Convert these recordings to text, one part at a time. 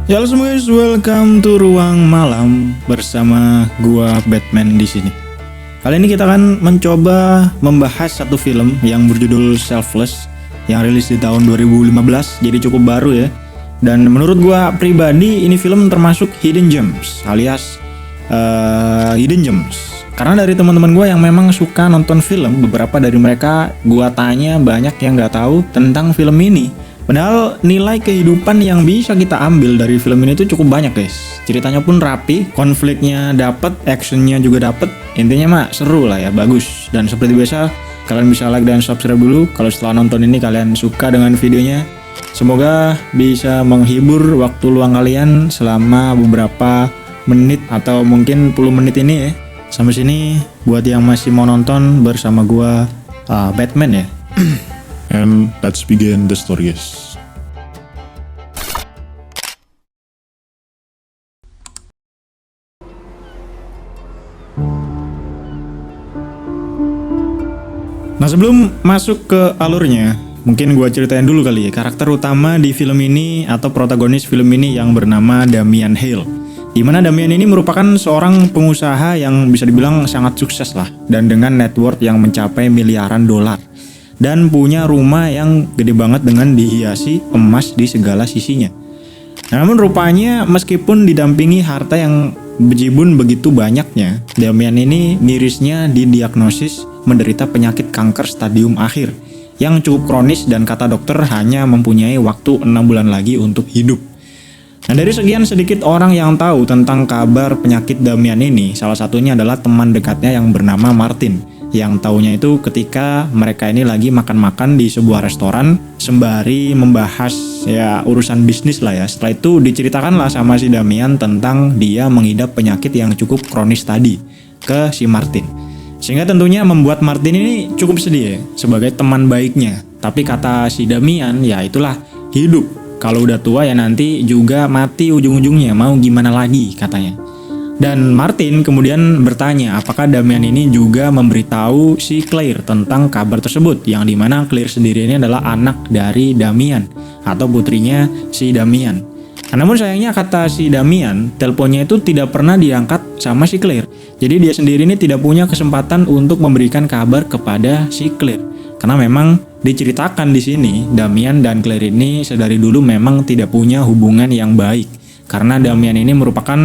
Ya halo semua guys, welcome to Ruang Malam bersama gua Batman di sini. Kali ini kita akan mencoba membahas satu film yang berjudul Selfless yang rilis di tahun 2015, jadi cukup baru ya. Dan menurut gua pribadi ini film termasuk hidden gems alias hidden gems. Karena dari teman-teman gua yang memang suka nonton film, beberapa dari mereka gua tanya banyak yang nggak tahu tentang film ini. Padahal nilai kehidupan yang bisa kita ambil dari film ini tuh cukup banyak guys. Ceritanya pun rapi, konfliknya dapet, actionnya juga dapet. Intinya mah seru lah ya, bagus. Dan seperti biasa, kalian bisa like dan subscribe dulu kalau setelah nonton ini kalian suka dengan videonya. Semoga bisa menghibur waktu luang kalian selama beberapa menit atau mungkin puluh menit ini ya. Sampai sini buat yang masih mau nonton bersama gua Batman ya. And let's begin the story, guys. Nah sebelum masuk ke alurnya, mungkin gua ceritain dulu kali ya karakter utama di film ini atau protagonis film ini yang bernama Damian Hale. Di mana Damian ini merupakan seorang pengusaha yang bisa dibilang sangat sukses lah dan dengan net worth yang mencapai miliaran dolar. Dan punya rumah yang gede banget dengan dihiasi emas di segala sisinya. Namun rupanya meskipun didampingi harta yang bejibun begitu banyaknya, Damian ini mirisnya didiagnosis menderita penyakit kanker stadium akhir yang cukup kronis dan kata dokter hanya mempunyai waktu 6 bulan lagi untuk hidup. Nah dari sekian sedikit orang yang tahu tentang kabar penyakit Damian ini, salah satunya adalah teman dekatnya yang bernama Martin. Yang taunya itu ketika mereka ini lagi makan-makan di sebuah restoran sembari membahas ya urusan bisnis lah ya. Setelah itu diceritakan lah sama si Damian tentang dia mengidap penyakit yang cukup kronis tadi ke si Martin. Sehingga tentunya membuat Martin ini cukup sedih ya sebagai teman baiknya. Tapi kata si Damian ya itulah hidup. Kalau udah tua ya nanti juga mati ujung-ujungnya, mau gimana lagi katanya. Dan Martin kemudian bertanya apakah Damian ini juga memberitahu si Claire tentang kabar tersebut, yang dimana Claire sendiri ini adalah anak dari Damian atau putrinya si Damian. Namun sayangnya kata si Damian, teleponnya itu tidak pernah diangkat sama si Claire. Jadi dia sendiri ini tidak punya kesempatan untuk memberikan kabar kepada si Claire. Karena memang diceritakan di sini Damian dan Claire ini sedari dulu memang tidak punya hubungan yang baik. Karena Damian ini merupakan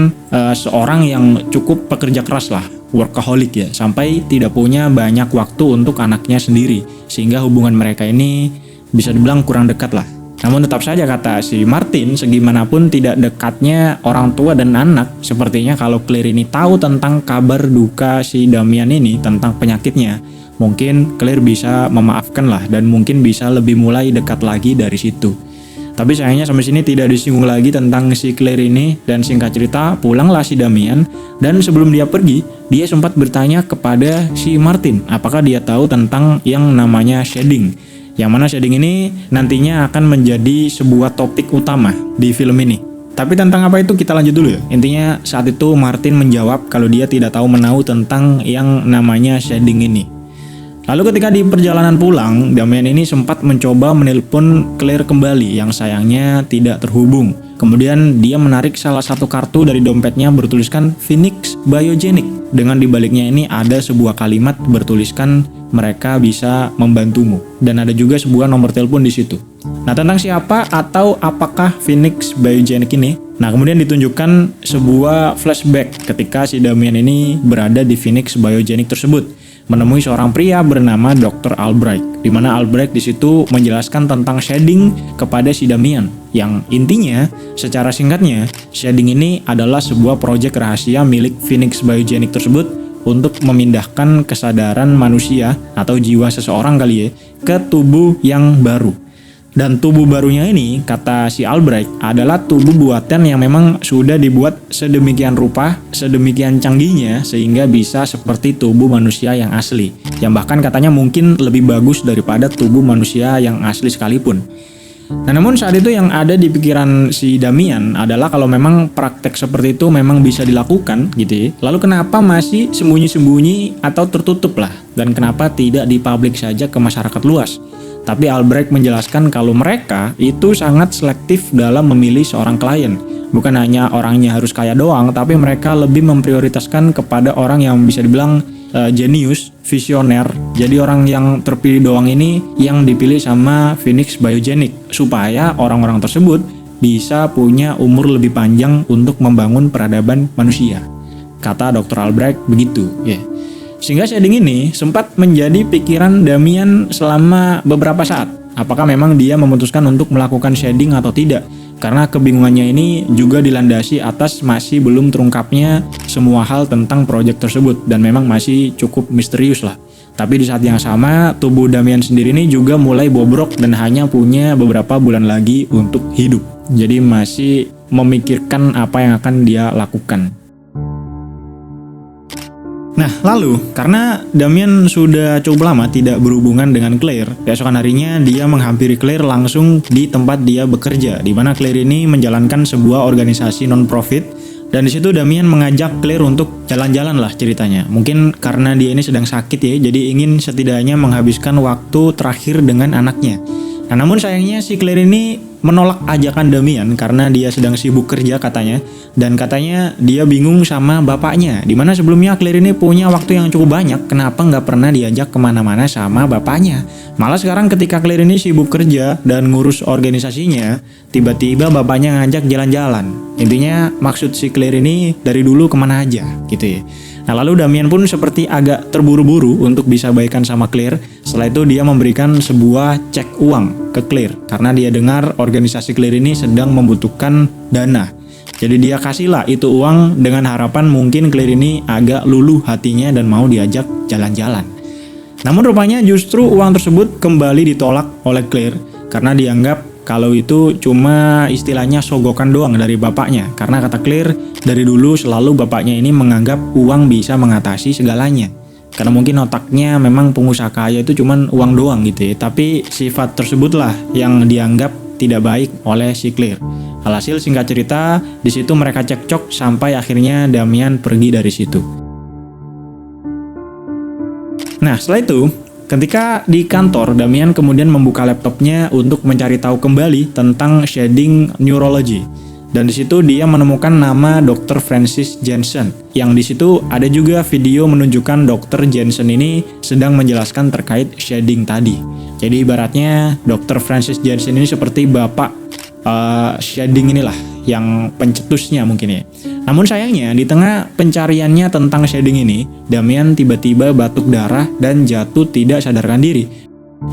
seorang yang cukup pekerja keras lah, workaholic ya, sampai tidak punya banyak waktu untuk anaknya sendiri, sehingga hubungan mereka ini bisa dibilang kurang dekat lah. Namun tetap saja kata si Martin, segimanapun tidak dekatnya orang tua dan anak, sepertinya kalau Claire ini tahu tentang kabar duka si Damian ini tentang penyakitnya, mungkin Claire bisa memaafkan lah dan mungkin bisa lebih mulai dekat lagi dari situ. Tapi sayangnya sampai sini tidak disinggung lagi tentang si Claire ini, dan singkat cerita pulanglah si Damian, dan sebelum dia pergi dia sempat bertanya kepada si Martin apakah dia tahu tentang yang namanya shading, yang mana shading ini nantinya akan menjadi sebuah topik utama di film ini. Tapi tentang apa itu kita lanjut dulu ya. Intinya saat itu Martin menjawab kalau dia tidak tahu menahu tentang yang namanya shading ini. Lalu ketika di perjalanan pulang, Damian ini sempat mencoba menelpon Claire kembali yang sayangnya tidak terhubung. Kemudian dia menarik salah satu kartu dari dompetnya bertuliskan Phoenix Biogenic. Dengan dibaliknya ini ada sebuah kalimat bertuliskan mereka bisa membantumu. Dan ada juga sebuah nomor telepon di situ. Nah tentang siapa atau apakah Phoenix Biogenic ini? Nah kemudian ditunjukkan sebuah flashback ketika si Damian ini berada di Phoenix Biogenic tersebut, menemui seorang pria bernama Dr. Albright, di mana Albright di situ menjelaskan tentang shading kepada si Damian. Yang intinya, secara singkatnya, shading ini adalah sebuah proyek rahasia milik Phoenix Biogenic tersebut untuk memindahkan kesadaran manusia atau jiwa seseorang kali ya ke tubuh yang baru. Dan tubuh barunya ini, kata si Albright, adalah tubuh buatan yang memang sudah dibuat sedemikian rupa, sedemikian canggihnya, sehingga bisa seperti tubuh manusia yang asli. Yang bahkan katanya mungkin lebih bagus daripada tubuh manusia yang asli sekalipun. Nah namun saat itu yang ada di pikiran si Damian adalah kalau memang praktek seperti itu memang bisa dilakukan gitu ya, lalu kenapa masih sembunyi-sembunyi atau tertutup lah, dan kenapa tidak dipublik saja ke masyarakat luas. Tapi Albrecht menjelaskan kalau mereka itu sangat selektif dalam memilih seorang klien. bukan hanya orangnya harus kaya doang, tapi mereka lebih memprioritaskan kepada orang yang bisa dibilang jenius, visioner. Jadi orang yang terpilih doang ini yang dipilih sama Phoenix Biogenics supaya orang-orang tersebut bisa punya umur lebih panjang untuk membangun peradaban manusia. Kata Dr. Albright begitu, ya. Sehingga shading ini sempat menjadi pikiran Damian selama beberapa saat. Apakah memang dia memutuskan untuk melakukan shading atau tidak? Karena kebingungannya ini juga dilandasi atas masih belum terungkapnya semua hal tentang proyek tersebut dan memang masih cukup misterius lah. Tapi di saat yang sama, tubuh Damian sendiri ini juga mulai bobrok dan hanya punya beberapa bulan lagi untuk hidup. Jadi masih memikirkan apa yang akan dia lakukan. Nah, lalu karena Damian sudah cukup lama tidak berhubungan dengan Claire, keesokan harinya dia menghampiri Claire langsung di tempat dia bekerja, di mana Claire ini menjalankan sebuah organisasi non-profit, dan di situ Damian mengajak Claire untuk jalan-jalan lah ceritanya. Mungkin karena dia ini sedang sakit ya, jadi ingin setidaknya menghabiskan waktu terakhir dengan anaknya. Nah, namun sayangnya si Claire ini menolak ajakan Damian karena dia sedang sibuk kerja katanya, dan katanya dia bingung sama bapaknya, dimana sebelumnya Claire ini punya waktu yang cukup banyak, kenapa nggak pernah diajak kemana-mana sama bapaknya. Malah sekarang ketika Claire ini sibuk kerja dan ngurus organisasinya, tiba-tiba bapaknya ngajak jalan-jalan. Intinya maksud si Claire ini dari dulu kemana aja gitu ya. Nah, lalu Damian pun seperti agak terburu-buru untuk bisa baikan sama Claire. Setelah itu dia memberikan sebuah cek uang ke Claire karena dia dengar organisasi Claire ini sedang membutuhkan dana. Jadi dia kasihlah itu uang dengan harapan mungkin Claire ini agak luluh hatinya dan mau diajak jalan-jalan. Namun rupanya justru uang tersebut kembali ditolak oleh Claire karena dianggap kalau itu cuma istilahnya sogokan doang dari bapaknya. Karena kata Claire, dari dulu selalu bapaknya ini menganggap uang bisa mengatasi segalanya. Karena mungkin otaknya memang pengusaha kaya itu cuma uang doang gitu ya. Tapi sifat tersebutlah yang dianggap tidak baik oleh si Claire. Alhasil singkat cerita, di situ mereka cekcok sampai akhirnya Damian pergi dari situ. Nah, setelah itu ketika di kantor, Damian kemudian membuka laptopnya untuk mencari tahu kembali tentang shading neurology. Dan di situ dia menemukan nama Dr. Francis Jensen. Yang di situ ada juga video menunjukkan Dr. Jensen ini sedang menjelaskan terkait shading tadi. Jadi ibaratnya Dr. Francis Jensen ini seperti bapak shading inilah, yang pencetusnya mungkin ya. Namun sayangnya di tengah pencariannya tentang shading ini, Damian tiba-tiba batuk darah dan jatuh tidak sadarkan diri.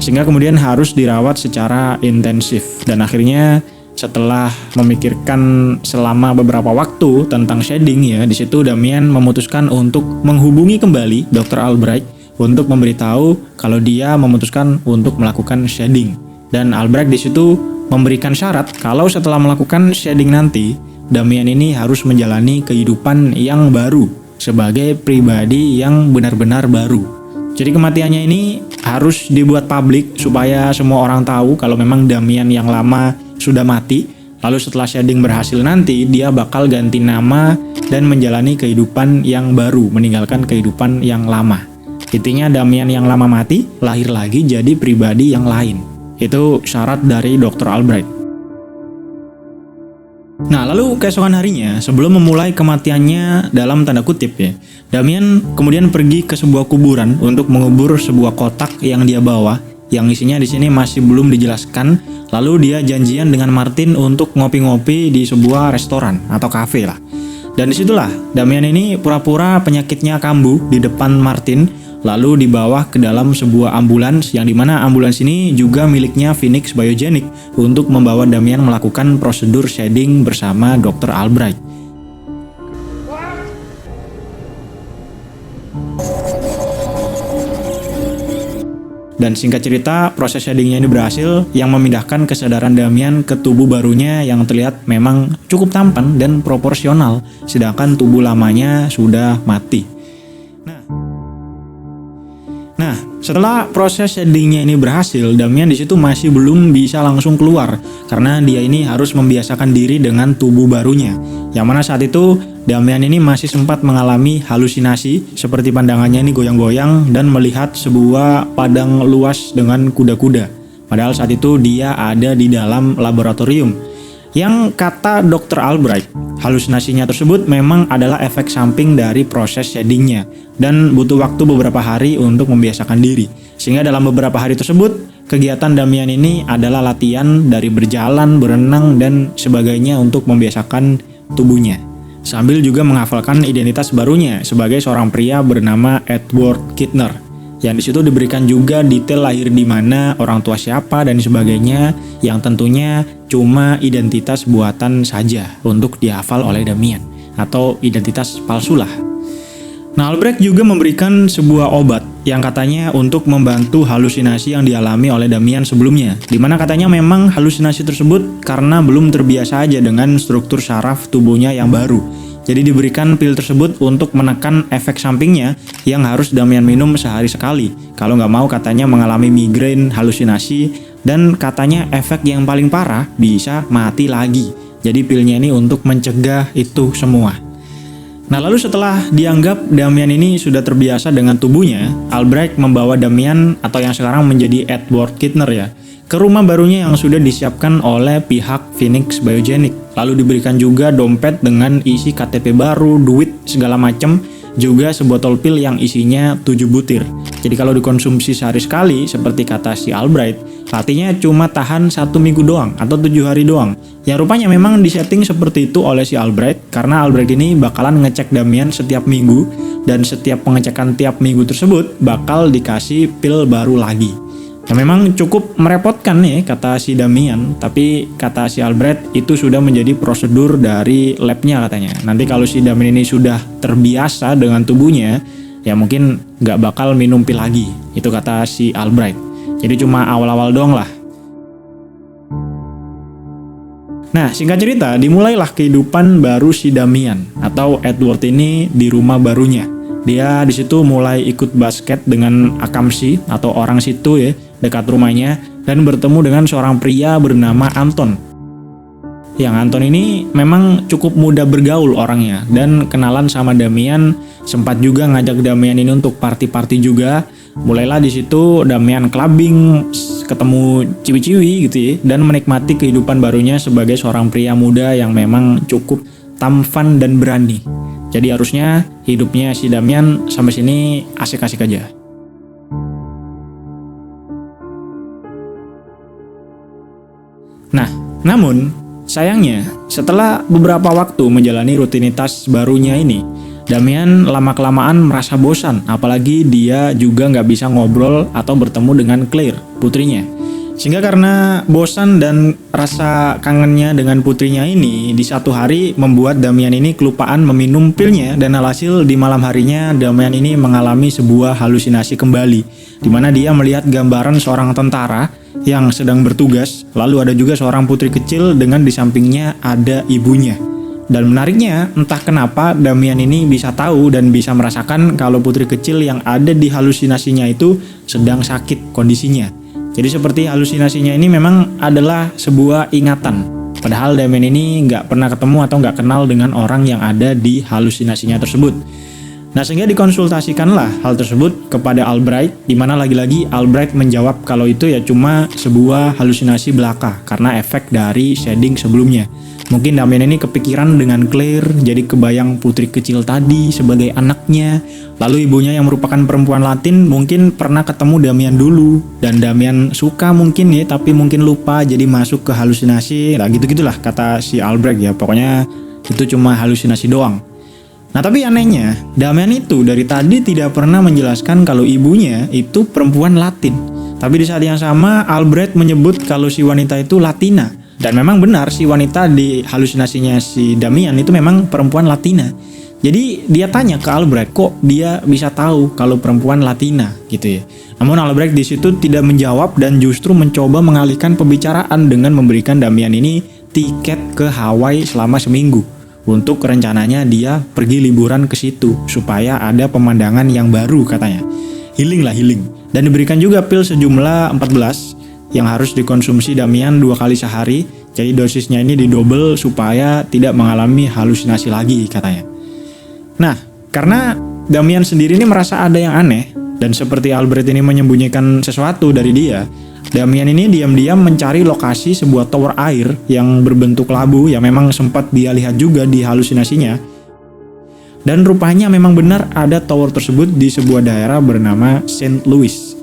Sehingga kemudian harus dirawat secara intensif. Dan akhirnya setelah memikirkan selama beberapa waktu tentang shading ya, di situ Damian memutuskan untuk menghubungi kembali Dr. Albright untuk memberitahu kalau dia memutuskan untuk melakukan shading. Dan Albright di situ memberikan syarat kalau setelah melakukan shading nanti, Damian ini harus menjalani kehidupan yang baru sebagai pribadi yang benar-benar baru. Jadi kematiannya ini harus dibuat publik supaya semua orang tahu kalau memang Damian yang lama sudah mati. Lalu setelah shading berhasil nanti, dia bakal ganti nama dan menjalani kehidupan yang baru, meninggalkan kehidupan yang lama. Intinya Damian yang lama mati, lahir lagi jadi pribadi yang lain. Itu syarat dari Dr. Albright. Nah, lalu keesokan harinya, sebelum memulai kematiannya dalam tanda kutip ya, Damian kemudian pergi ke sebuah kuburan untuk mengubur sebuah kotak yang dia bawa, yang isinya di sini masih belum dijelaskan. Lalu dia janjian dengan Martin untuk ngopi-ngopi di sebuah restoran atau kafe lah. Dan disitulah Damian ini pura-pura penyakitnya kambuh di depan Martin, lalu dibawa ke dalam sebuah ambulans yang dimana ambulans ini juga miliknya Phoenix Biogenics untuk membawa Damian melakukan prosedur shading bersama Dr. Albright. Dan singkat cerita, proses shadingnya ini berhasil yang memindahkan kesadaran Damian ke tubuh barunya yang terlihat memang cukup tampan dan proporsional, sedangkan tubuh lamanya sudah mati. Nah, setelah proses shadingnya ini berhasil, Damian di situ masih belum bisa langsung keluar karena dia ini harus membiasakan diri dengan tubuh barunya. Yang mana saat itu Damian ini masih sempat mengalami halusinasi seperti pandangannya ini goyang-goyang dan melihat sebuah padang luas dengan kuda-kuda. Padahal saat itu dia ada di dalam laboratorium. Yang kata Dr. Albright, halusinasinya tersebut memang adalah efek samping dari proses sheddingnya dan butuh waktu beberapa hari untuk membiasakan diri. Sehingga dalam beberapa hari tersebut, kegiatan Damian ini adalah latihan dari berjalan, berenang, dan sebagainya untuk membiasakan tubuhnya. Sambil juga menghafalkan identitas barunya sebagai seorang pria bernama Edward Kidner. Yang di situ diberikan juga detail lahir di mana, orang tua siapa, dan sebagainya, yang tentunya cuma identitas buatan saja untuk dihafal oleh Damian, atau identitas palsu lah. Nah, Albrecht juga memberikan sebuah obat yang katanya untuk membantu halusinasi yang dialami oleh Damian sebelumnya, dimana katanya memang halusinasi tersebut karena belum terbiasa aja dengan struktur saraf tubuhnya yang baru. Jadi diberikan pil tersebut untuk menekan efek sampingnya yang harus Damian minum sehari sekali. Kalau nggak mau katanya mengalami migrain, halusinasi, dan katanya efek yang paling parah bisa mati lagi. Jadi pilnya ini untuk mencegah itu semua. Nah, lalu setelah dianggap Damian ini sudah terbiasa dengan tubuhnya, Albrecht membawa Damian atau yang sekarang menjadi Edward Kidner ya, ke rumah barunya yang sudah disiapkan oleh pihak Phoenix Biogenic. Lalu diberikan juga dompet dengan isi KTP baru, duit, segala macam, juga sebotol pil yang isinya 7 butir. Jadi kalau dikonsumsi sehari sekali, seperti kata si Albright, artinya cuma tahan 1 minggu doang atau 7 hari doang. Yang rupanya memang disetting seperti itu oleh si Albright, karena Albright ini bakalan ngecek Damian setiap minggu, dan setiap pengecekan tiap minggu tersebut bakal dikasih pil baru lagi. Nah, memang cukup merepotkan nih kata si Damian, tapi kata si Albrecht itu sudah menjadi prosedur dari labnya katanya. Nanti kalau si Damian ini sudah terbiasa dengan tubuhnya, ya mungkin nggak bakal minum pil lagi. Itu kata si Albrecht. Jadi cuma awal-awal doang lah. Nah, singkat cerita, dimulailah kehidupan baru si Damian atau Edward ini di rumah barunya. Dia di situ mulai ikut basket dengan Akamsi atau orang situ ya, dekat rumahnya, dan bertemu dengan seorang pria bernama Anton. Yang Anton ini memang cukup mudah bergaul orangnya, dan kenalan sama Damian, sempat juga ngajak Damian ini untuk party-party juga. Mulailah di situ Damian clubbing, ketemu ciwi-ciwi gitu ya, dan menikmati kehidupan barunya sebagai seorang pria muda yang memang cukup tampan dan berani. Jadi harusnya hidupnya si Damian sampai sini asik-asik aja. Nah, namun sayangnya setelah beberapa waktu menjalani rutinitas barunya ini, Damian lama-kelamaan merasa bosan, apalagi dia juga nggak bisa ngobrol atau bertemu dengan Claire, putrinya. Sehingga karena bosan dan rasa kangennya dengan putrinya ini, di satu hari membuat Damian ini kelupaan meminum pilnya, dan alhasil di malam harinya Damian ini mengalami sebuah halusinasi kembali, di mana dia melihat gambaran seorang tentara yang sedang bertugas, lalu ada juga seorang putri kecil dengan di sampingnya ada ibunya. Dan menariknya, entah kenapa Damian ini bisa tahu dan bisa merasakan kalau putri kecil yang ada di halusinasinya itu sedang sakit kondisinya. Jadi seperti halusinasinya ini memang adalah sebuah ingatan. Padahal Damian ini nggak pernah ketemu atau nggak kenal dengan orang yang ada di halusinasinya tersebut. Nah, sehingga dikonsultasikanlah hal tersebut kepada Albright, di mana lagi-lagi Albright menjawab kalau itu ya cuma sebuah halusinasi belaka karena efek dari shedding sebelumnya. Mungkin Damian ini kepikiran dengan Claire, jadi kebayang putri kecil tadi sebagai anaknya. Lalu ibunya yang merupakan perempuan Latin mungkin pernah ketemu Damian dulu, dan Damian suka mungkin ya, tapi mungkin lupa jadi masuk ke halusinasi. Nah, gitu-gitulah kata si Albrecht ya. Pokoknya itu cuma halusinasi doang. Nah, tapi anehnya Damian itu dari tadi tidak pernah menjelaskan kalau ibunya itu perempuan Latin. Tapi di saat yang sama Albrecht menyebut kalau si wanita itu Latina. Dan memang benar si wanita di halusinasinya si Damian itu memang perempuan Latina. Jadi dia tanya ke Albrecht, kok dia bisa tahu kalau perempuan Latina gitu ya. Namun Albrecht di situ tidak menjawab dan justru mencoba mengalihkan pembicaraan dengan memberikan Damian ini tiket ke Hawaii selama seminggu. Untuk rencananya dia pergi liburan ke situ supaya ada pemandangan yang baru katanya. Healing lah, healing. Dan diberikan juga pil sejumlah 14 yang harus dikonsumsi Damian 2 kali sehari. Jadi dosisnya ini didobel supaya tidak mengalami halusinasi lagi katanya. Nah, karena Damian sendiri ini merasa ada yang aneh, dan seperti Albrecht ini menyembunyikan sesuatu dari dia, Damian ini diam-diam mencari lokasi sebuah tower air yang berbentuk labu yang memang sempat dia lihat juga di halusinasinya. Dan rupanya memang benar ada tower tersebut di sebuah daerah bernama Saint Louis.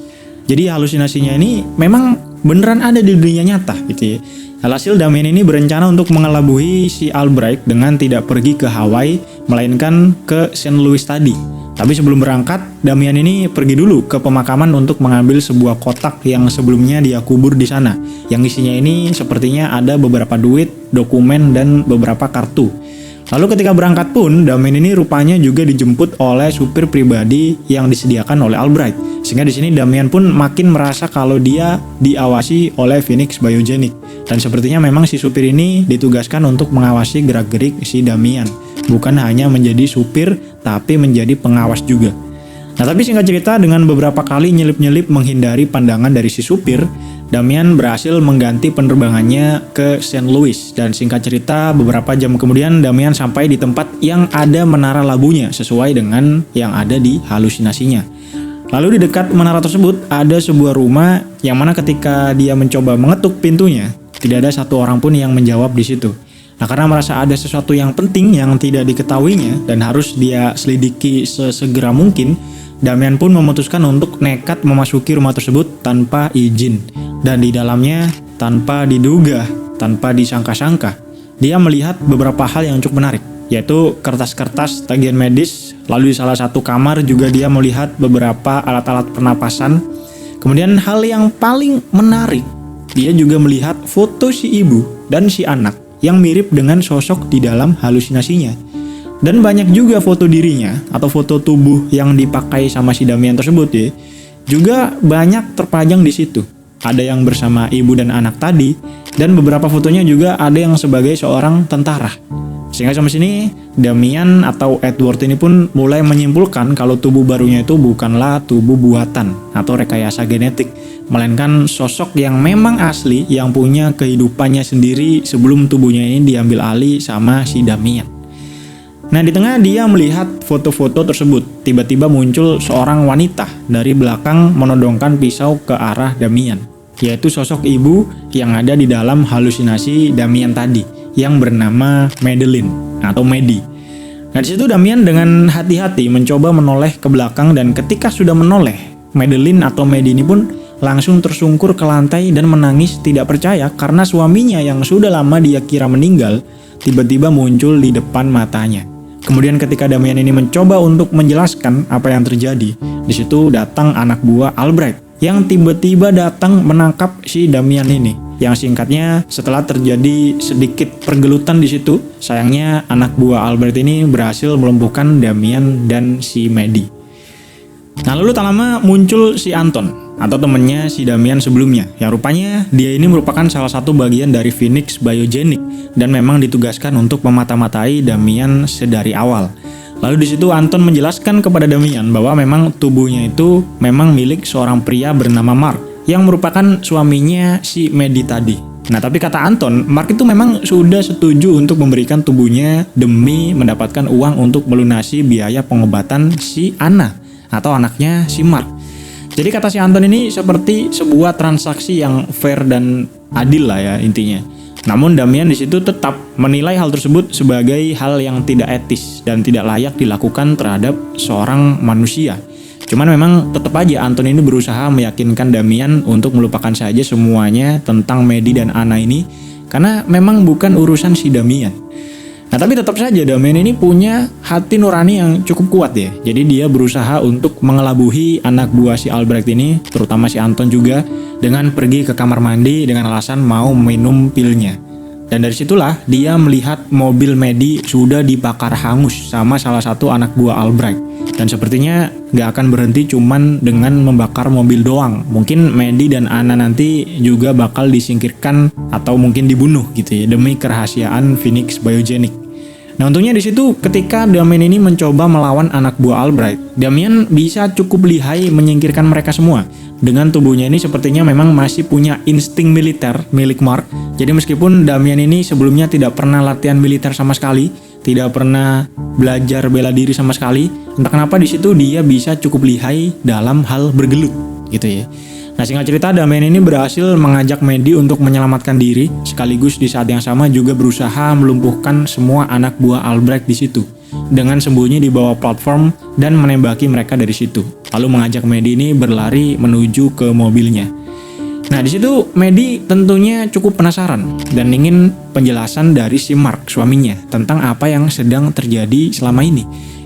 Jadi halusinasinya ini memang beneran ada di dunia nyata gitu ya. Alhasil Damian ini berencana untuk mengelabui si Albright dengan tidak pergi ke Hawaii, melainkan ke Saint Louis tadi. Tapi sebelum berangkat, Damian ini pergi dulu ke pemakaman untuk mengambil sebuah kotak yang sebelumnya dia kubur di sana. Yang isinya ini sepertinya ada beberapa duit, dokumen, dan beberapa kartu. Lalu ketika berangkat pun, Damian ini rupanya juga dijemput oleh supir pribadi yang disediakan oleh Albright. Sehingga di sini Damian pun makin merasa kalau dia diawasi oleh Phoenix Biogenic. Dan sepertinya memang si supir ini ditugaskan untuk mengawasi gerak-gerik si Damian. Bukan hanya menjadi supir, tapi menjadi pengawas juga. Nah tapi singkat cerita, dengan beberapa kali nyelip-nyelip menghindari pandangan dari si supir, Damian berhasil mengganti penerbangannya ke Saint Louis. Dan singkat cerita, beberapa jam kemudian Damian sampai di tempat yang ada menara labunya sesuai dengan yang ada di halusinasinya. Lalu di dekat menara tersebut ada sebuah rumah yang mana ketika dia mencoba mengetuk pintunya, tidak ada satu orang pun yang menjawab di situ. Nah karena merasa ada sesuatu yang penting yang tidak diketahuinya dan harus dia selidiki sesegera mungkin, Damian pun memutuskan untuk nekat memasuki rumah tersebut tanpa izin. Dan di dalamnya tanpa diduga, tanpa disangka-sangka, dia melihat beberapa hal yang cukup menarik, yaitu kertas-kertas tagihan medis. Lalu di salah satu kamar juga dia melihat beberapa alat-alat pernapasan. Kemudian hal yang paling menarik, dia juga melihat foto si ibu dan si anak yang mirip dengan sosok di dalam halusinasinya. Dan banyak juga foto dirinya atau foto tubuh yang dipakai sama si Damian tersebut ya. Juga banyak terpajang di situ. Ada yang bersama ibu dan anak tadi, dan beberapa fotonya juga ada yang sebagai seorang tentara. Sehingga sampai sini Damian atau Edward ini pun mulai menyimpulkan kalau tubuh barunya itu bukanlah tubuh buatan atau rekayasa genetik, melainkan sosok yang memang asli yang punya kehidupannya sendiri sebelum tubuhnya ini diambil alih sama si Damian. Nah di tengah dia melihat foto-foto tersebut, tiba-tiba muncul seorang wanita dari belakang menodongkan pisau ke arah Damian, yaitu sosok ibu yang ada di dalam halusinasi Damian tadi, yang bernama Madeline atau Maddie. Nah di situ Damian dengan hati-hati mencoba menoleh ke belakang, dan ketika sudah menoleh, Madeline atau Maddie ini pun langsung tersungkur ke lantai dan menangis tidak percaya karena suaminya yang sudah lama dia kira meninggal tiba-tiba muncul di depan matanya. Kemudian ketika Damian ini mencoba untuk menjelaskan apa yang terjadi, di situ datang anak buah Albright yang tiba-tiba datang menangkap si Damian ini. Yang singkatnya setelah terjadi sedikit pergelutan di situ, sayangnya anak buah Albright ini berhasil melumpuhkan Damian dan si Maddie. Nah lalu tak lama muncul si Anton atau temennya si Damian sebelumnya, yang rupanya dia ini merupakan salah satu bagian dari Phoenix Biogenic dan memang ditugaskan untuk memata-matai Damian sedari awal. Lalu di situ Anton menjelaskan kepada Damian bahwa memang tubuhnya itu memang milik seorang pria bernama Mark yang merupakan suaminya si Maddie tadi. Nah tapi kata Anton, Mark itu memang sudah setuju untuk memberikan tubuhnya demi mendapatkan uang untuk melunasi biaya pengobatan si Anna atau anaknya si Mark. Jadi kata si Anton ini seperti sebuah transaksi yang fair dan adil lah ya intinya. Namun Damian di situ tetap menilai hal tersebut sebagai hal yang tidak etis dan tidak layak dilakukan terhadap seorang manusia. Cuman memang tetap aja Anton ini berusaha meyakinkan Damian untuk melupakan saja semuanya tentang Maddie dan Anna ini, karena memang bukan urusan si Damian. Nah tapi tetap saja Damian ini punya hati nurani yang cukup kuat ya. Jadi dia berusaha untuk mengelabuhi anak buah si Albright ini, terutama si Anton juga, dengan pergi ke kamar mandi dengan alasan mau minum pilnya. Dan dari situlah dia melihat mobil Maddie sudah dibakar hangus sama salah satu anak buah Albright. Dan sepertinya gak akan berhenti cuman dengan membakar mobil doang. Mungkin Maddie dan Anna nanti juga bakal disingkirkan atau mungkin dibunuh gitu ya, demi kerahasiaan Phoenix Biogenic. Nah untungnya di situ ketika Damian ini mencoba melawan anak buah Albright, Damian bisa cukup lihai menyingkirkan mereka semua. Dengan tubuhnya ini sepertinya memang masih punya insting militer milik Mark. Jadi meskipun Damian ini sebelumnya tidak pernah latihan militer sama sekali, tidak pernah belajar bela diri sama sekali, entah kenapa di situ dia bisa cukup lihai dalam hal bergelut gitu ya. Nah, singkat cerita, Damian ini berhasil mengajak Maddie untuk menyelamatkan diri, sekaligus di saat yang sama juga berusaha melumpuhkan semua anak buah Albrecht di situ, dengan sembunyi di bawah platform dan menembaki mereka dari situ. Lalu mengajak Maddie ini berlari menuju ke mobilnya. Nah, di situ Maddie tentunya cukup penasaran dan ingin penjelasan dari si Mark, suaminya, tentang apa yang sedang terjadi selama ini.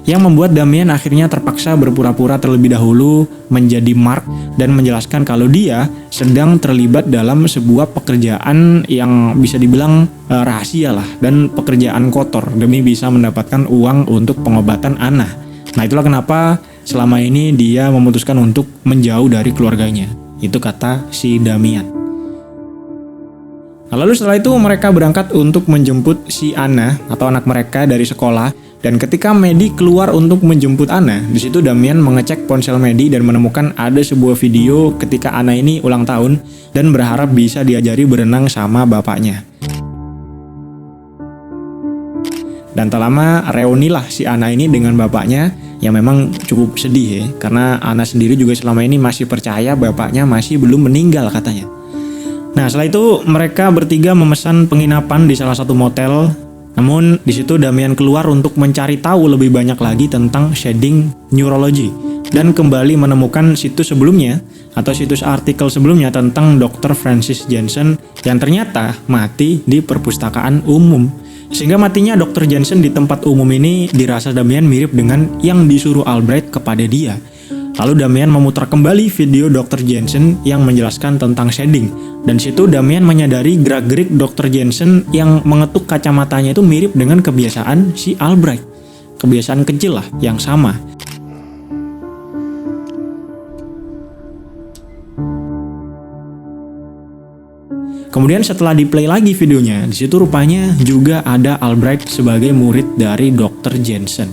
Yang membuat Damian akhirnya terpaksa berpura-pura terlebih dahulu menjadi Mark dan menjelaskan kalau dia sedang terlibat dalam sebuah pekerjaan yang bisa dibilang rahasia lah, dan pekerjaan kotor demi bisa mendapatkan uang untuk pengobatan Anna. Nah, itulah kenapa selama ini dia memutuskan untuk menjauh dari keluarganya. Itu kata si Damian. Nah, lalu setelah itu mereka berangkat untuk menjemput si Anna atau anak mereka dari sekolah. Dan ketika Maddie keluar untuk menjemput Anna, di situ Damian mengecek ponsel Maddie dan menemukan ada sebuah video ketika Anna ini ulang tahun dan berharap bisa diajari berenang sama bapaknya. Dan tak lama reunilah si Anna ini dengan bapaknya, yang memang cukup sedih ya, karena Anna sendiri juga selama ini masih percaya bapaknya masih belum meninggal katanya. Nah, setelah itu mereka bertiga memesan penginapan di salah satu motel. Namun di situ Damian keluar untuk mencari tahu lebih banyak lagi tentang shedding neurology dan kembali menemukan situs sebelumnya atau situs artikel sebelumnya tentang Dr. Francis Jensen yang ternyata mati di perpustakaan umum. Sehingga matinya Dr. Jensen di tempat umum ini dirasa Damian mirip dengan yang disuruh Albrecht kepada dia. Lalu Damian memutar kembali video Dr. Jensen yang menjelaskan tentang shedding. Dan situ Damian menyadari gerak-gerik Dr. Jensen yang mengetuk kacamatanya itu mirip dengan kebiasaan si Albrecht. Kebiasaan kecil lah yang sama. Kemudian setelah di-play lagi videonya, di situ rupanya juga ada Albrecht sebagai murid dari Dr. Jensen.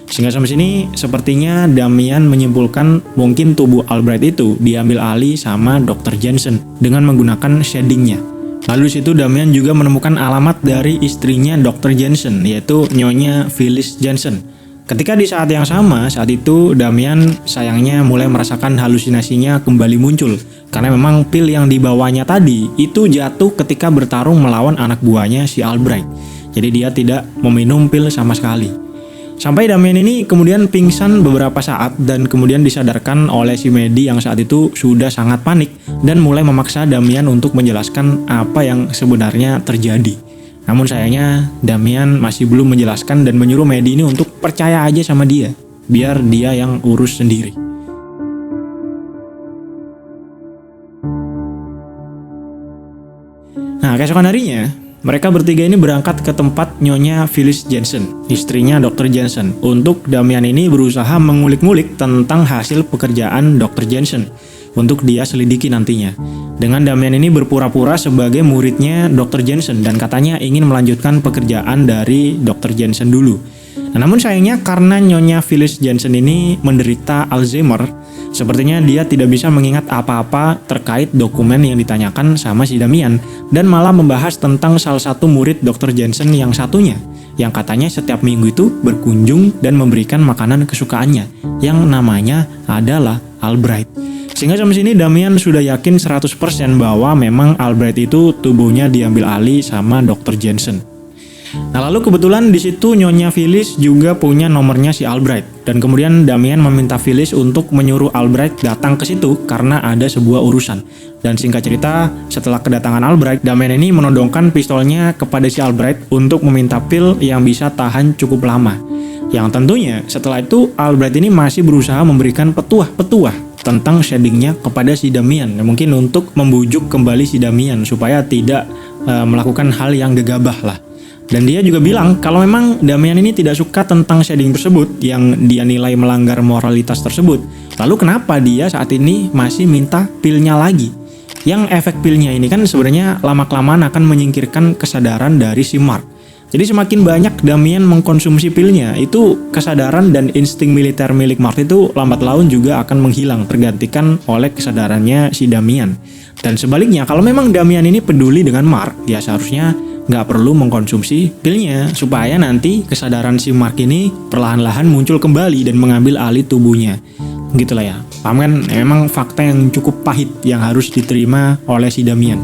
Sehingga sampai sini sepertinya Damian menyimpulkan mungkin tubuh Albrecht itu diambil alih sama Dr. Jensen dengan menggunakan sheddingnya. Lalu di situ Damian juga menemukan alamat dari istrinya Dr. Jensen, yaitu Nyonya Phyllis Jensen. Ketika di saat yang sama, saat itu Damian sayangnya mulai merasakan halusinasinya kembali muncul. Karena memang pil yang dibawanya tadi itu jatuh ketika bertarung melawan anak buahnya si Albrecht. Jadi dia tidak meminum pil sama sekali. Sampai Damian ini kemudian pingsan beberapa saat dan kemudian disadarkan oleh si Maddie yang saat itu sudah sangat panik dan mulai memaksa Damian untuk menjelaskan apa yang sebenarnya terjadi. Namun sayangnya Damian masih belum menjelaskan dan menyuruh Maddie ini untuk percaya aja sama dia, biar dia yang urus sendiri. Nah, keesokan harinya mereka bertiga ini berangkat ke tempat Nyonya Phyllis Jensen, istrinya Dr. Jensen, untuk Damian ini berusaha mengulik-ngulik tentang hasil pekerjaan Dr. Jensen untuk dia selidiki nantinya. Dengan Damian ini berpura-pura sebagai muridnya Dr. Jensen dan katanya ingin melanjutkan pekerjaan dari Dr. Jensen dulu. Nah, namun sayangnya karena Nyonya Phyllis Jensen ini menderita Alzheimer, sepertinya dia tidak bisa mengingat apa-apa terkait dokumen yang ditanyakan sama si Damian dan malah membahas tentang salah satu murid Dr. Jensen yang satunya yang katanya setiap minggu itu berkunjung dan memberikan makanan kesukaannya yang namanya adalah Albrecht. Sehingga sampai sini Damian sudah yakin 100% bahwa memang Albrecht itu tubuhnya diambil alih sama Dr. Jensen. Nah, lalu kebetulan di situ Nyonya Phyllis juga punya nomornya si Albrecht dan kemudian Damian meminta Phyllis untuk menyuruh Albrecht datang ke situ karena ada sebuah urusan. Dan singkat cerita, setelah kedatangan Albrecht, Damian ini menodongkan pistolnya kepada si Albrecht untuk meminta pil yang bisa tahan cukup lama. Yang tentunya setelah itu Albrecht ini masih berusaha memberikan petuah-petuah tentang sheddingnya kepada si Damian, mungkin untuk membujuk kembali si Damian supaya tidak melakukan hal yang gegabah lah. Dan dia juga bilang kalau memang Damian ini tidak suka tentang shedding tersebut yang dia nilai melanggar moralitas tersebut. Lalu kenapa dia saat ini masih minta pilnya lagi? Yang efek pilnya ini kan sebenarnya lama-kelamaan akan menyingkirkan kesadaran dari si Mark. Jadi semakin banyak Damian mengkonsumsi pilnya, itu kesadaran dan insting militer milik Mark itu lambat laun juga akan menghilang, tergantikan oleh kesadarannya si Damian. Dan sebaliknya, kalau memang Damian ini peduli dengan Mark, ya seharusnya nggak perlu mengkonsumsi pilnya, supaya nanti kesadaran si Mark ini perlahan-lahan muncul kembali dan mengambil alih tubuhnya. Gitulah ya. Paham kan? Memang fakta yang cukup pahit yang harus diterima oleh si Damian.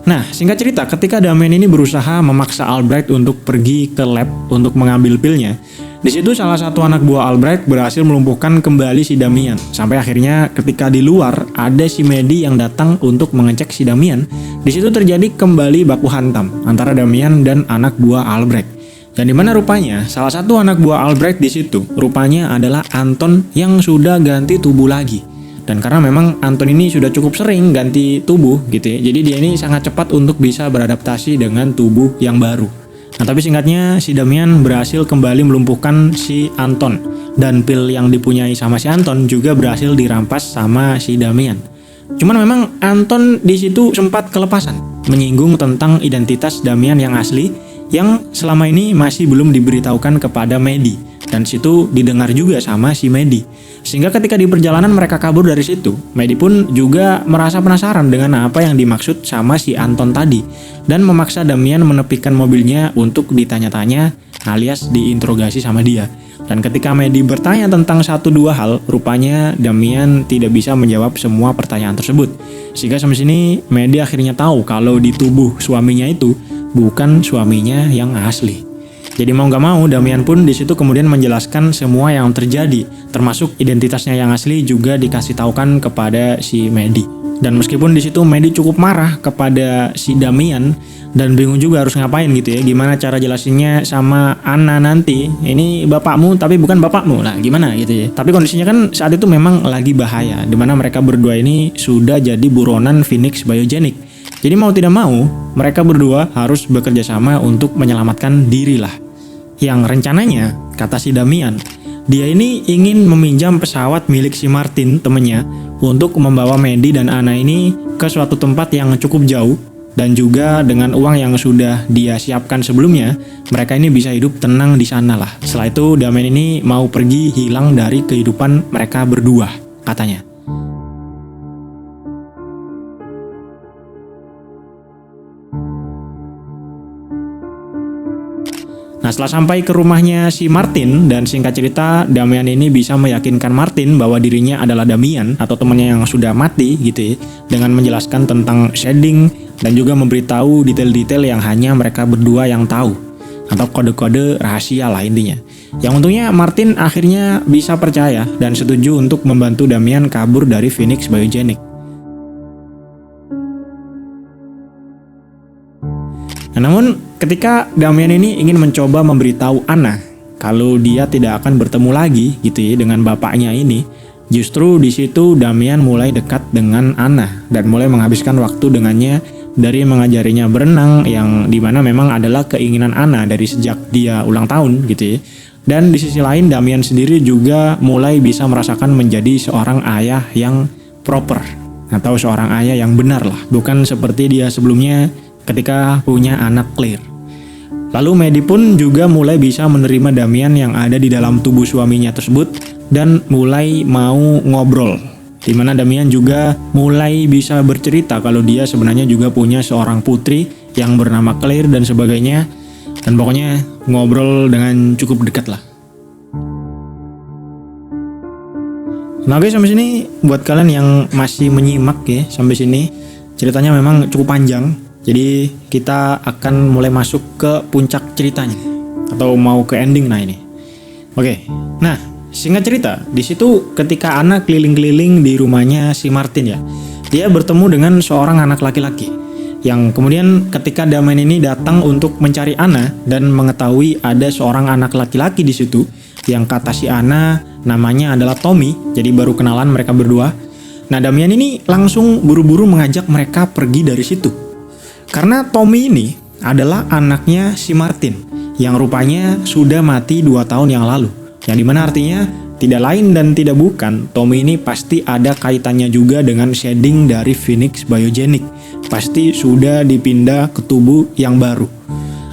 Nah, singkat cerita, ketika Damian ini berusaha memaksa Albrecht untuk pergi ke lab untuk mengambil pilnya, di situ salah satu anak buah Albrecht berhasil melumpuhkan kembali si Damian. Sampai akhirnya ketika di luar ada si Maddie yang datang untuk mengecek si Damian, di situ terjadi kembali baku hantam antara Damian dan anak buah Albrecht. Dan dimana rupanya salah satu anak buah Albrecht di situ rupanya adalah Anton yang sudah ganti tubuh lagi. Dan karena memang Anton ini sudah cukup sering ganti tubuh gitu ya, jadi dia ini sangat cepat untuk bisa beradaptasi dengan tubuh yang baru. Nah tapi singkatnya si Damian berhasil kembali melumpuhkan si Anton. Dan pil yang dipunyai sama si Anton juga berhasil dirampas sama si Damian. Cuman memang Anton di situ sempat kelepasan, menyinggung tentang identitas Damian yang asli yang selama ini masih belum diberitahukan kepada Maddie. Dan situ didengar juga sama si Maddie. Sehingga ketika di perjalanan mereka kabur dari situ, Maddie pun juga merasa penasaran dengan apa yang dimaksud sama si Anton tadi. Dan memaksa Damian menepikan mobilnya untuk ditanya-tanya alias diinterogasi sama dia. Dan ketika Maddie bertanya tentang 1-2 hal, rupanya Damian tidak bisa menjawab semua pertanyaan tersebut. Sehingga sampai sini Maddie akhirnya tahu kalau di tubuh suaminya itu bukan suaminya yang asli. Jadi mau gak mau Damian pun di situ kemudian menjelaskan semua yang terjadi, termasuk identitasnya yang asli juga dikasih taukan kepada si Maddie. Dan meskipun di situ Maddie cukup marah kepada si Damian dan bingung juga harus ngapain gitu ya, gimana cara jelasinnya sama Anna nanti, ini bapakmu tapi bukan bapakmu lah, gimana gitu ya. Tapi kondisinya kan saat itu memang lagi bahaya, dimana mereka berdua ini sudah jadi buronan Phoenix Biogenic. Jadi mau tidak mau mereka berdua harus bekerja sama untuk menyelamatkan diri lah. Yang rencananya, kata si Damian, dia ini ingin meminjam pesawat milik si Martin, temennya, untuk membawa Maddie dan Anna ini ke suatu tempat yang cukup jauh, dan juga dengan uang yang sudah dia siapkan sebelumnya, mereka ini bisa hidup tenang di sana lah. Setelah itu, Damian ini mau pergi hilang dari kehidupan mereka berdua, katanya. Nah setelah sampai ke rumahnya si Martin, dan singkat cerita Damian ini bisa meyakinkan Martin bahwa dirinya adalah Damian atau temannya yang sudah mati gitu ya, dengan menjelaskan tentang shading dan juga memberitahu detail-detail yang hanya mereka berdua yang tahu atau kode-kode rahasia lah intinya. Yang untungnya Martin akhirnya bisa percaya dan setuju untuk membantu Damian kabur dari Phoenix Biogenic. Nah, namun ketika Damian ini ingin mencoba memberitahu Anna kalau dia tidak akan bertemu lagi gitu ya dengan bapaknya ini, justru di situ Damian mulai dekat dengan Anna dan mulai menghabiskan waktu dengannya, dari mengajarinya berenang yang dimana memang adalah keinginan Anna dari sejak dia ulang tahun gitu ya. Dan di sisi lain Damian sendiri juga mulai bisa merasakan menjadi seorang ayah yang proper atau seorang ayah yang benar lah, bukan seperti dia sebelumnya ketika punya anak Claire. Lalu Maddie pun juga mulai bisa menerima Damian yang ada di dalam tubuh suaminya tersebut dan mulai mau ngobrol. Dimana Damian juga mulai bisa bercerita kalau dia sebenarnya juga punya seorang putri yang bernama Claire dan sebagainya. Dan pokoknya ngobrol dengan cukup dekat lah. Nah guys, sampai sini buat kalian yang masih menyimak ya sampai sini, ceritanya memang cukup panjang. Jadi kita akan mulai masuk ke puncak ceritanya atau mau ke ending nah ini. Oke. Nah, singkat cerita, di situ ketika Anna keliling-keliling di rumahnya si Martin ya, dia bertemu dengan seorang anak laki-laki yang kemudian ketika Damian ini datang untuk mencari Anna dan mengetahui ada seorang anak laki-laki di situ yang kata si Anna namanya adalah Tommy, jadi baru kenalan mereka berdua. Nah, Damian ini langsung buru-buru mengajak mereka pergi dari situ. Karena Tommy ini adalah anaknya si Martin yang rupanya sudah mati 2 tahun yang lalu. Yang dimana artinya tidak lain dan tidak bukan, Tommy ini pasti ada kaitannya juga dengan shading dari Phoenix Biogenic. Pasti sudah dipindah ke tubuh yang baru.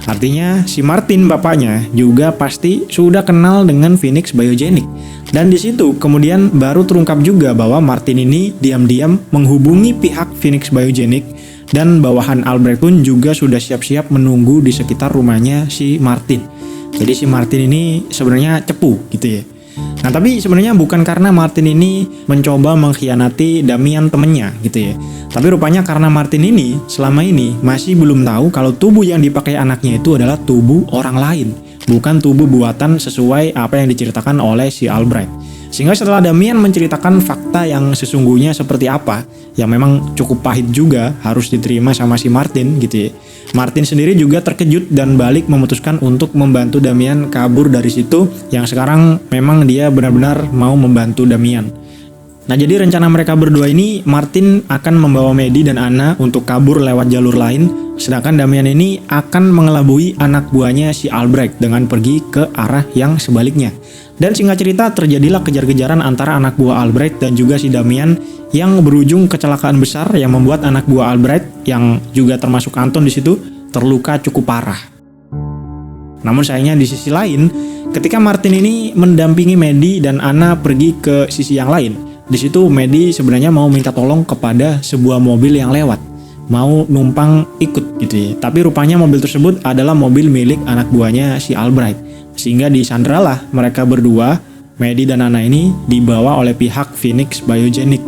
Artinya si Martin bapaknya juga pasti sudah kenal dengan Phoenix Biogenic. Dan di situ kemudian baru terungkap juga bahwa Martin ini diam-diam menghubungi pihak Phoenix Biogenic. Dan bawahan Albrecht pun juga sudah siap-siap menunggu di sekitar rumahnya si Martin. Jadi si Martin ini sebenarnya cepu gitu ya. Nah, tapi sebenarnya bukan karena Martin ini mencoba mengkhianati Damian temennya gitu ya. Tapi rupanya karena Martin ini selama ini masih belum tahu kalau tubuh yang dipakai anaknya itu adalah tubuh orang lain, bukan tubuh buatan sesuai apa yang diceritakan oleh si Albright. Sehingga setelah Damian menceritakan fakta yang sesungguhnya seperti apa, yang memang cukup pahit juga harus diterima sama si Martin gitu ya. Martin sendiri juga terkejut dan balik memutuskan untuk membantu Damian kabur dari situ, yang sekarang memang dia benar-benar mau membantu Damian. Nah, jadi rencana mereka berdua ini, Martin akan membawa Maddie dan Anna untuk kabur lewat jalur lain, sedangkan Damian ini akan mengelabui anak buahnya si Albright dengan pergi ke arah yang sebaliknya. Dan singkat cerita, terjadilah kejar-kejaran antara anak buah Albright dan juga si Damian yang berujung kecelakaan besar yang membuat anak buah Albright, yang juga termasuk Anton di situ, terluka cukup parah. Namun sayangnya di sisi lain, ketika Martin ini mendampingi Maddie dan Anna pergi ke sisi yang lain, di situ Maddie sebenarnya mau minta tolong kepada sebuah mobil yang lewat, mau numpang ikut gitu ya. Tapi rupanya mobil tersebut adalah mobil milik anak buahnya si Albright. Sehingga disandralah mereka berdua, Maddie dan Anna ini dibawa oleh pihak Phoenix Biogenic.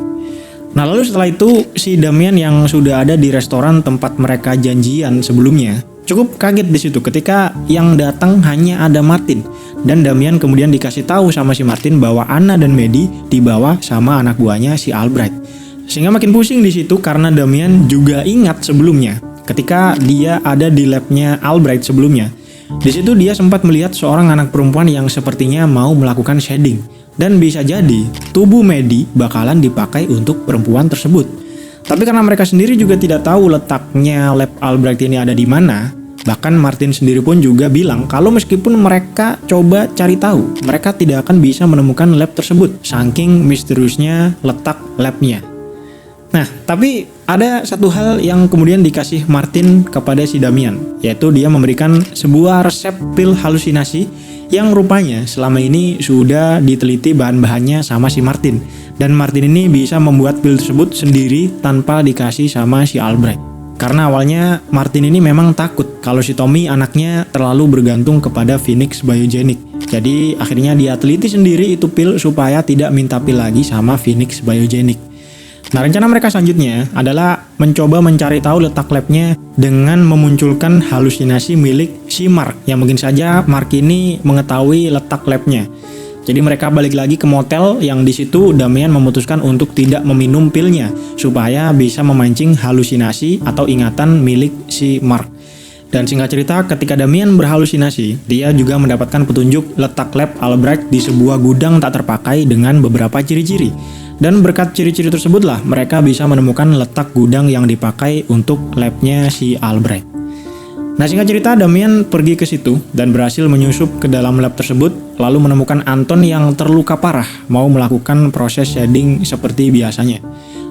Nah, lalu setelah itu si Damian yang sudah ada di restoran tempat mereka janjian sebelumnya cukup kaget di situ ketika yang datang hanya ada Martin, dan Damian kemudian dikasih tahu sama si Martin bahwa Anna dan Maddie dibawa sama anak buahnya si Albright. Sehingga makin pusing di situ karena Damian juga ingat sebelumnya ketika dia ada di labnya Albright sebelumnya. Di situ dia sempat melihat seorang anak perempuan yang sepertinya mau melakukan shading, dan bisa jadi tubuh Maddie bakalan dipakai untuk perempuan tersebut. Tapi karena mereka sendiri juga tidak tahu letaknya lab Albright ini ada di mana, bahkan Martin sendiri pun juga bilang kalau meskipun mereka coba cari tahu, mereka tidak akan bisa menemukan lab tersebut, saking misteriusnya letak labnya. Nah, tapi ada satu hal yang kemudian dikasih Martin kepada si Damian, yaitu dia memberikan sebuah resep pil halusinasi yang rupanya selama ini sudah diteliti bahan-bahannya sama si Martin. Dan Martin ini bisa membuat pil tersebut sendiri tanpa dikasih sama si Albright. Karena awalnya Martin ini memang takut kalau si Tommy anaknya terlalu bergantung kepada Phoenix Biogenic. Jadi akhirnya dia teliti sendiri itu pil supaya tidak minta pil lagi sama Phoenix Biogenic. Nah, rencana mereka selanjutnya adalah mencoba mencari tahu letak labnya dengan memunculkan halusinasi milik si Mark, yang mungkin saja Mark ini mengetahui letak labnya. Jadi mereka balik lagi ke motel yang di situ Damian memutuskan untuk tidak meminum pilnya supaya bisa memancing halusinasi atau ingatan milik si Mark. Dan singkat cerita, ketika Damian berhalusinasi, dia juga mendapatkan petunjuk letak lab Albright di sebuah gudang tak terpakai dengan beberapa ciri-ciri. Dan berkat ciri-ciri tersebutlah mereka bisa menemukan letak gudang yang dipakai untuk labnya si Albright. Nah, singkat cerita, Damian pergi ke situ dan berhasil menyusup ke dalam lab tersebut, lalu menemukan Anton yang terluka parah, mau melakukan proses shading seperti biasanya.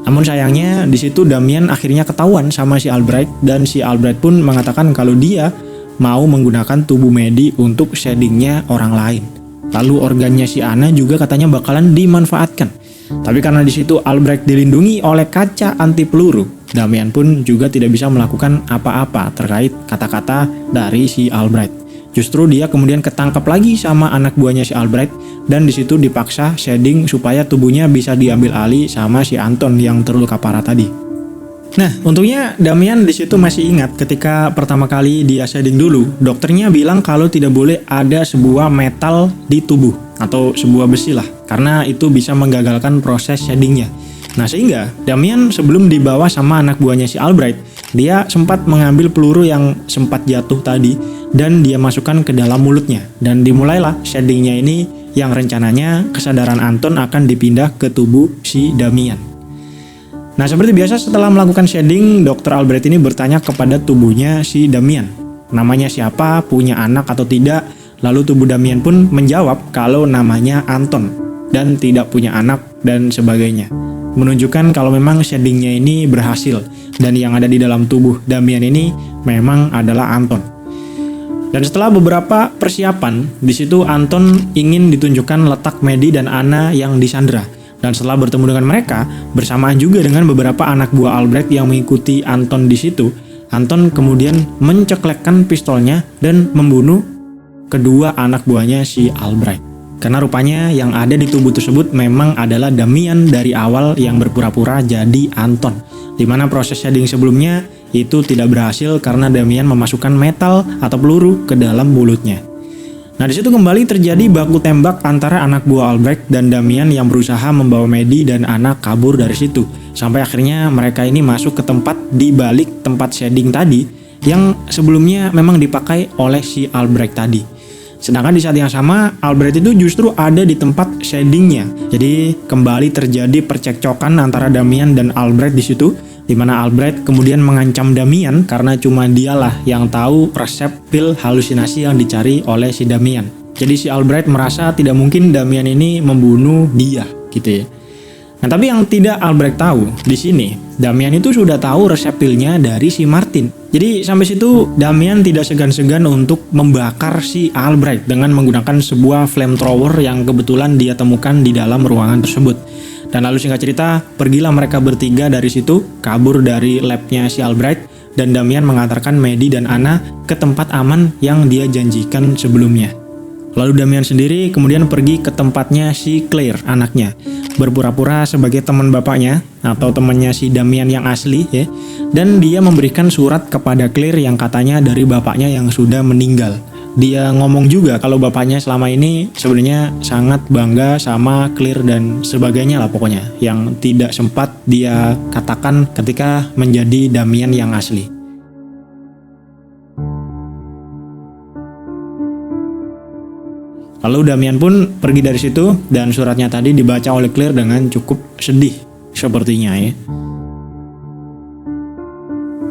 Namun sayangnya di situ Damian akhirnya ketahuan sama si Albright, dan si Albright pun mengatakan kalau dia mau menggunakan tubuh Maddie untuk shadingnya orang lain. Lalu organnya si Anna juga katanya bakalan dimanfaatkan. Tapi karena di situ Albright dilindungi oleh kaca anti peluru, Damian pun juga tidak bisa melakukan apa-apa terkait kata-kata dari si Albright. Justru dia kemudian ketangkap lagi sama anak buahnya si Albright, dan di situ dipaksa shading supaya tubuhnya bisa diambil alih sama si Anton yang terluka parah tadi. Nah, untungnya Damian di situ masih ingat ketika pertama kali dia shading dulu, dokternya bilang kalau tidak boleh ada sebuah metal di tubuh atau sebuah besi lah, karena itu bisa menggagalkan proses shadingnya. Nah, sehingga Damian sebelum dibawa sama anak buahnya si Albright, dia sempat mengambil peluru yang sempat jatuh tadi dan dia masukkan ke dalam mulutnya, dan dimulailah shadingnya ini yang rencananya kesadaran Anton akan dipindah ke tubuh si Damian. Nah, seperti biasa setelah melakukan shading, Dr. Albright ini bertanya kepada tubuhnya si Damian, namanya siapa, punya anak atau tidak. Lalu tubuh Damian pun menjawab kalau namanya Anton dan tidak punya anak dan sebagainya, menunjukkan kalau memang shadingnya ini berhasil dan yang ada di dalam tubuh Damian ini memang adalah Anton. Dan setelah beberapa persiapan, di situ Anton ingin ditunjukkan letak Maddie dan Anna yang disandra. Dan setelah bertemu dengan mereka, bersamaan juga dengan beberapa anak buah Albright yang mengikuti Anton di situ, Anton kemudian menceklekkan pistolnya dan membunuh kedua anak buahnya si Albright. Karena rupanya yang ada di tubuh tersebut memang adalah Damian dari awal yang berpura-pura jadi Anton. Dimana proses shading sebelumnya itu tidak berhasil karena Damian memasukkan metal atau peluru ke dalam mulutnya. Nah, di situ kembali terjadi baku tembak antara anak buah Albrecht dan Damian yang berusaha membawa Maddie dan Anna kabur dari situ. Sampai akhirnya mereka ini masuk ke tempat di balik tempat shading tadi yang sebelumnya memang dipakai oleh si Albrecht tadi. Sedangkan di saat yang sama, Albrecht itu justru ada di tempat shadingnya. Jadi kembali terjadi percekcokan antara Damian dan Albrecht di situ, di mana Albrecht kemudian mengancam Damian karena cuma dialah yang tahu resep pil halusinasi yang dicari oleh si Damian. Jadi si Albrecht merasa tidak mungkin Damian ini membunuh dia, gitu ya. Nah, tapi yang tidak Albrecht tahu di sini, Damian itu sudah tahu resep pilnya dari si Martin. Jadi sampai situ Damian tidak segan-segan untuk membakar si Albrecht dengan menggunakan sebuah flamethrower yang kebetulan dia temukan di dalam ruangan tersebut. Dan lalu singkat cerita, pergilah mereka bertiga dari situ, kabur dari labnya si Albrecht, dan Damian mengantarkan Maddie dan Anna ke tempat aman yang dia janjikan sebelumnya. Lalu Damian sendiri kemudian pergi ke tempatnya si Claire, anaknya, berpura-pura sebagai teman bapaknya atau temannya si Damian yang asli ya. Dan dia memberikan surat kepada Claire yang katanya dari bapaknya yang sudah meninggal. Dia ngomong juga kalau bapaknya selama ini sebenarnya sangat bangga sama Claire dan sebagainya lah pokoknya, yang tidak sempat dia katakan ketika menjadi Damian yang asli. Lalu Damian pun pergi dari situ dan suratnya tadi dibaca oleh Claire dengan cukup sedih sepertinya ya.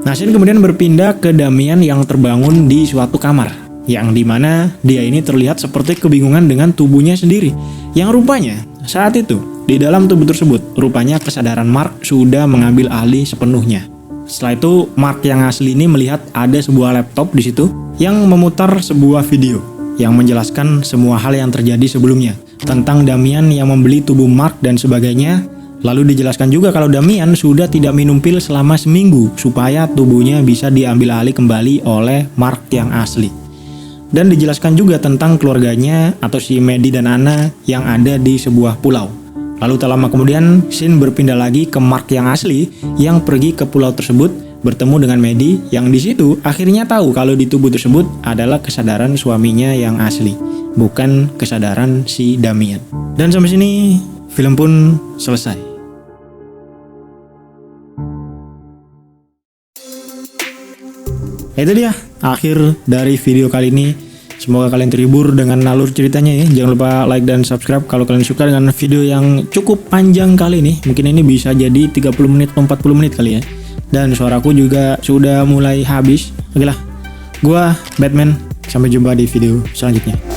Nah, scene kemudian berpindah ke Damian yang terbangun di suatu kamar, yang dimana dia ini terlihat seperti kebingungan dengan tubuhnya sendiri, yang rupanya saat itu di dalam tubuh tersebut rupanya kesadaran Mark sudah mengambil alih sepenuhnya. Setelah itu Mark yang asli ini melihat ada sebuah laptop di situ yang memutar sebuah video yang menjelaskan semua hal yang terjadi sebelumnya tentang Damian yang membeli tubuh Mark dan sebagainya. Lalu dijelaskan juga kalau Damian sudah tidak minum pil selama seminggu supaya tubuhnya bisa diambil alih kembali oleh Mark yang asli. Dan dijelaskan juga tentang keluarganya atau si Maddie dan Anna yang ada di sebuah pulau. Lalu tak lama kemudian scene berpindah lagi ke Mark yang asli yang pergi ke pulau tersebut bertemu dengan Maddie yang di situ akhirnya tahu kalau di tubuh tersebut adalah kesadaran suaminya yang asli, bukan kesadaran si Damian. Dan sampai sini film pun selesai. Itu dia akhir dari video kali ini. Semoga kalian terhibur dengan alur ceritanya ya. Jangan lupa like dan subscribe kalau kalian suka dengan video yang cukup panjang kali ini. Mungkin ini bisa jadi 30 menit atau 40 menit kali ya. Dan suaraku juga sudah mulai habis. Oke lah, gua Batman. Sampai jumpa di video selanjutnya.